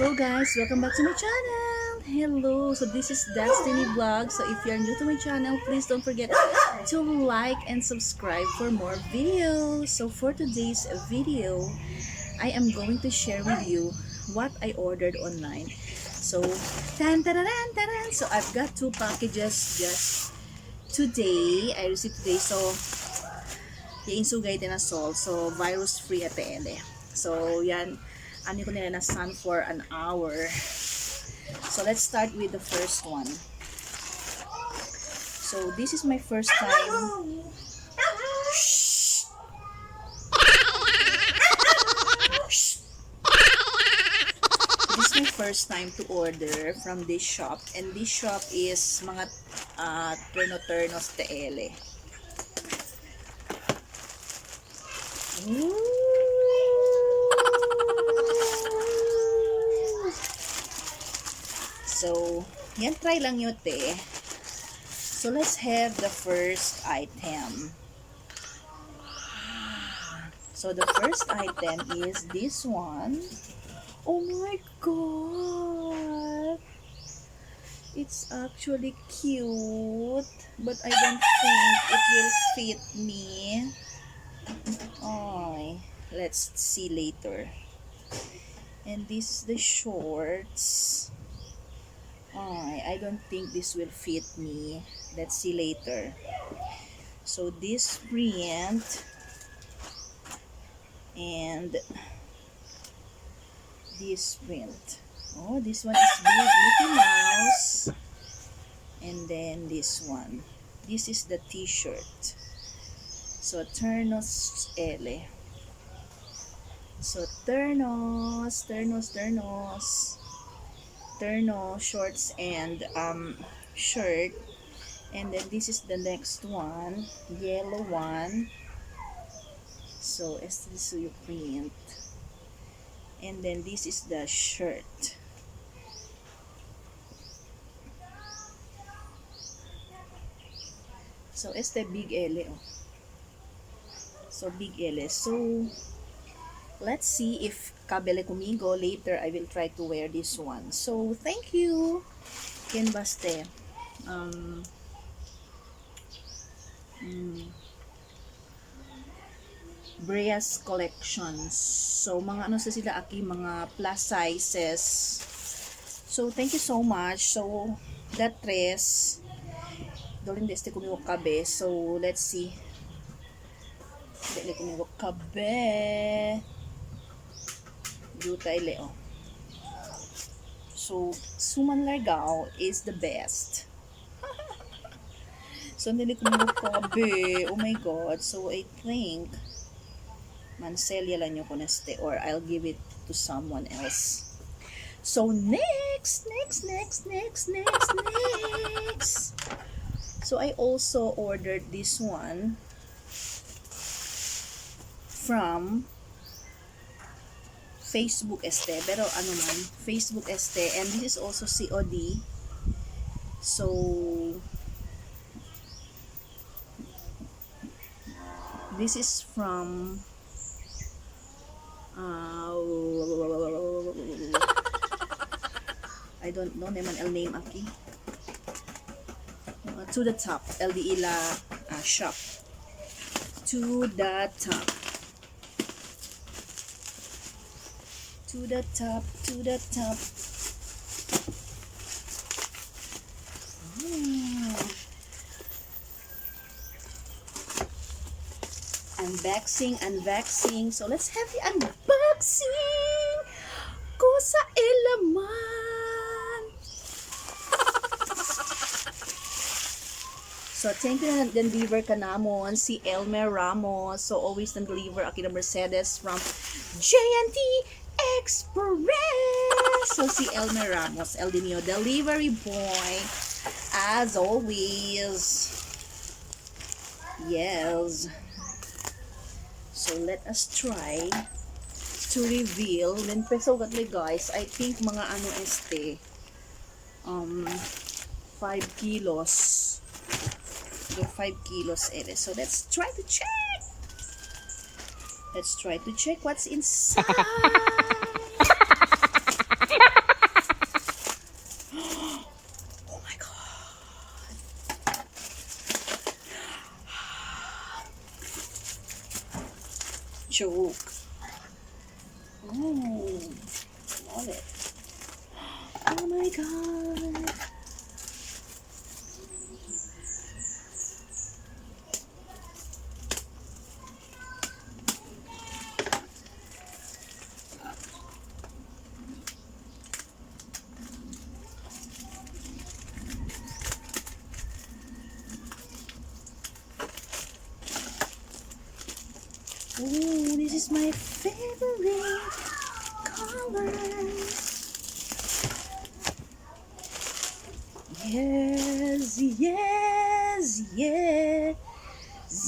Hello guys, welcome back to my channel. Hello, so this is Destiny Vlog. So if you're new to my channel, please don't forget to like and subscribe for more videos. So for today's video, I am going to share with you what I ordered online. So, tan. So I've got two packages just today. I received today. So, yung insugay din na sol. So, virus-free at ete. So, yan. Ano ko nila na sun for an hour. So, let's start with the first one. So, this is my first time. This is my first time to order from this shop. And this shop is mga Turno-Turnos TL. So, yan, try lang yun, te. So, let's have the first item. So, the first item is this one. Oh my god! It's actually cute, but I don't think it will fit me. Oh, let's see later. And this is the shorts. I don't think this will fit me. Let's see later. So this print and this print. Oh, this one is big, Mickey Mouse. And then this one. This is the t-shirt. So Turnos L. So Turnos shorts and shirt. And then this is the next one, yellow one. So this is yung print. And then this is the shirt. So este big L. So big L. So let's see if kabele kumigo. Later, I will try to wear this one. So, thank you. Ken baste. Brea's collections. So, mga ano sa sila aki, mga plus sizes. So, thank you so much. So, that dress, dolin deste kumigo kabe. So, let's see. Dili kumigo kabe. Jutay leo. So, Suman Largao is the best. So, nili ko mo kabe. Oh my god. So, I think Mancelia lang yung kunaste or I'll give it to someone else. So, next. So, I also ordered this one from Facebook este, pero ano man, Facebook este, and this is also COD. So, this is from I don't know naman el name aki. To the top, LDE la shop. To the top. To the top. Unboxing. So, let's have the unboxing! Ko sa elaman! So, thank you na deliver ka namon si Elmer Ramos. So, always deliver aki na Mercedes from JNT Express. So, si Elmer Ramos, El Dinio delivery boy, as always. Yes. So, let us try to reveal. Then, peso gatli guys, I think mga ano este, 5 kilos. So, 5 kilos ere. So, let's try to check. Let's try to check what's inside. joke. Oh, love it. Oh my god. Oh, this is my favorite color. Yes, yes, yes,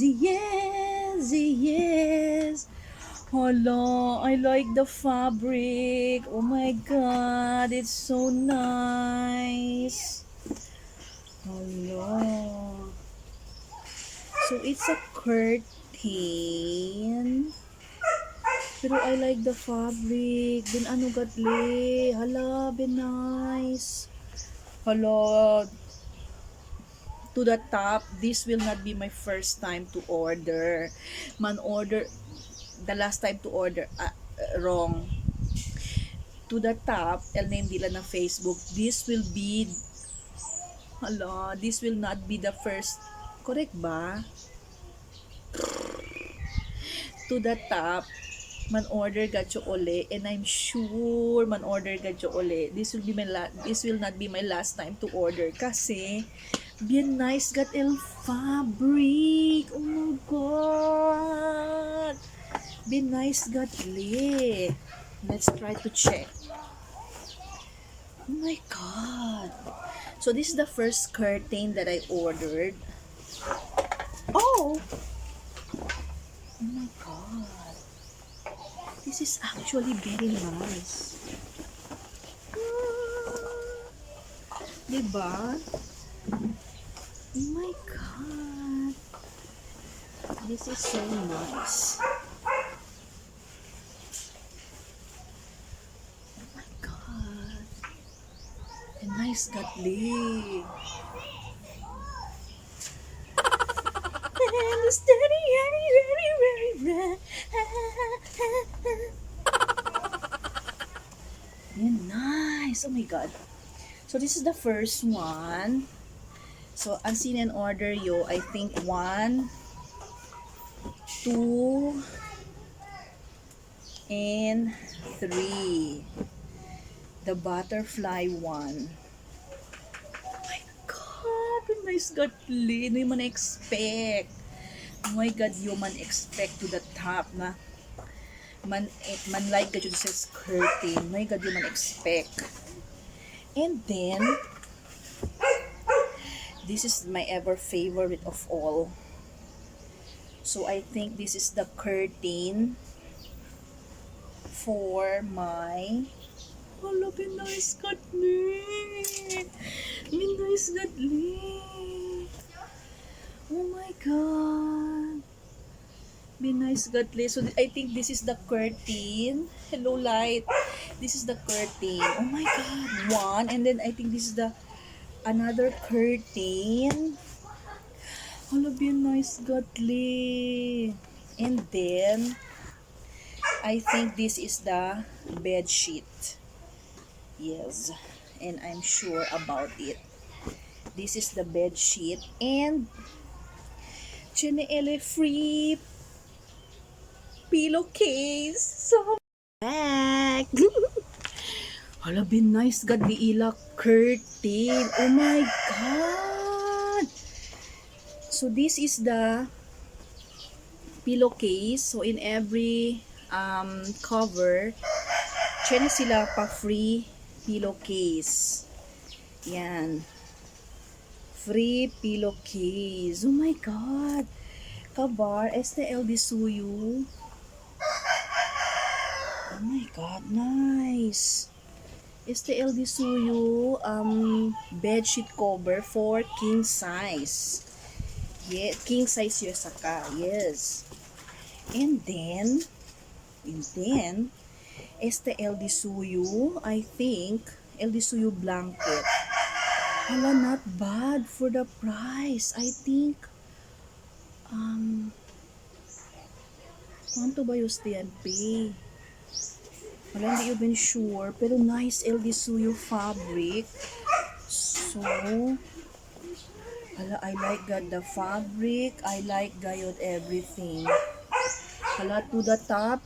yes, yes. Hala, I like the fabric. Oh my god, it's so nice. Hala. So it's a curtain. Pero I like the fabric. Bin ano gatli. Hala, bin nice. Hala, to the top, this will not be my first time to order. Man order, the last time to order, wrong. To the top, el name nila na Facebook, this will be, hala, this will not be the first, correct ba? To the top, man order gadyo uli, and I'm sure man order gadyo uli. This will not be my last time to order kasi bien nice got el fabric. Oh my god. Bien nice got li. Let's try to check. Oh my god. So this is the first curtain that I ordered. Oh. Oh my god. This is actually very nice. Diba? Oh my god. This is so nice. Oh my god. A nice gatli. And the steady, very, yeah, nice. Oh my god. So this is the first one. So ang sinin order yo, I think 1, 2, and 3. The butterfly one. Oh my god, nice gatli. No yung man expect. Oh my god, you man expect to the top na man like gadyo sa skirting. Oh my god, you man expect. And then this is my ever favorite of all. So I think this is the curtain for my, hala, nice gatli. Nice gatli. Oh my god. Nice gatli. So I think this is the curtain. Hello light. This is the curtain. Oh my god. One, and then I think this is the another curtain. Hala, nice gatli. And then I think this is the bed sheet. Yes. And I'm sure about it. This is the bed sheet and Chineele free pillowcase. So back. Hala, nice god ila curtain. Oh my god. So this is the pillowcase. So in every cover, chene sila pa free pillowcase. Yan. Free pillowcase. Oh my god. Kabar, STL di suyo. Oh my god, nice. STL di suyo bed sheet cover for king size. Yeah, king size yung saka. Yes. And then STL di suyo, I think LD suyo blanket. Hala, not bad for the price. I think Quanto ba usted yan pay? Wala, hindi even sure. Pero nice LD Suyo fabric. So, hala, I like God the fabric. I like gayod everything. Hala, to the top,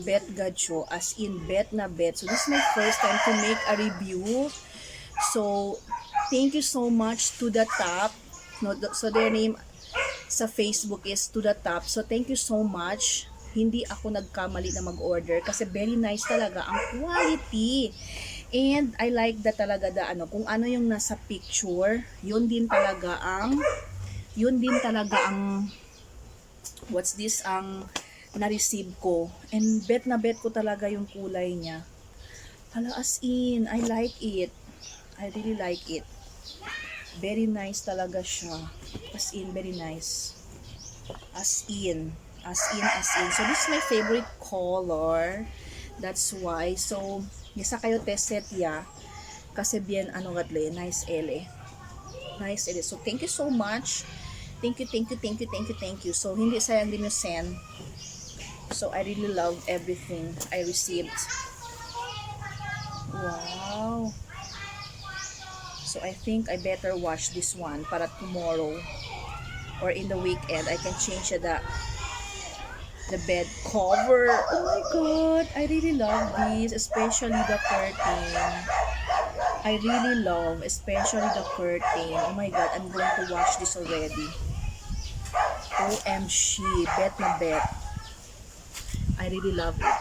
bet God siya. As in, bet na bet. So, this is my first time to make a review. So, thank you so much to the top. No, so, their name sa Facebook is to the top. So, thank you so much. Hindi ako nagkamali na mag-order kasi very nice talaga ang quality. And I like that talaga kung ano yung nasa picture, yun din talaga ang what's this ang na-receive ko. And bet na bet ko talaga yung kulay niya. Hala, as in, I like it. I really like it. Very nice talaga siya. As in, very nice. As in. So, this is my favorite color. That's why. So, yasa kayo testet ya. Kasi bien, nice ele. Nice ele. So, thank you so much. Thank you. So, hindi sayang din yung send. So, I really love everything I received. Wow. So, I think I better wash this one para tomorrow or in the weekend, I can change the bed cover. Oh my god, I really love this, especially the curtain. I really love, especially the curtain. Oh my god, I'm going to watch this already. OMG, bet na bet. I really love it.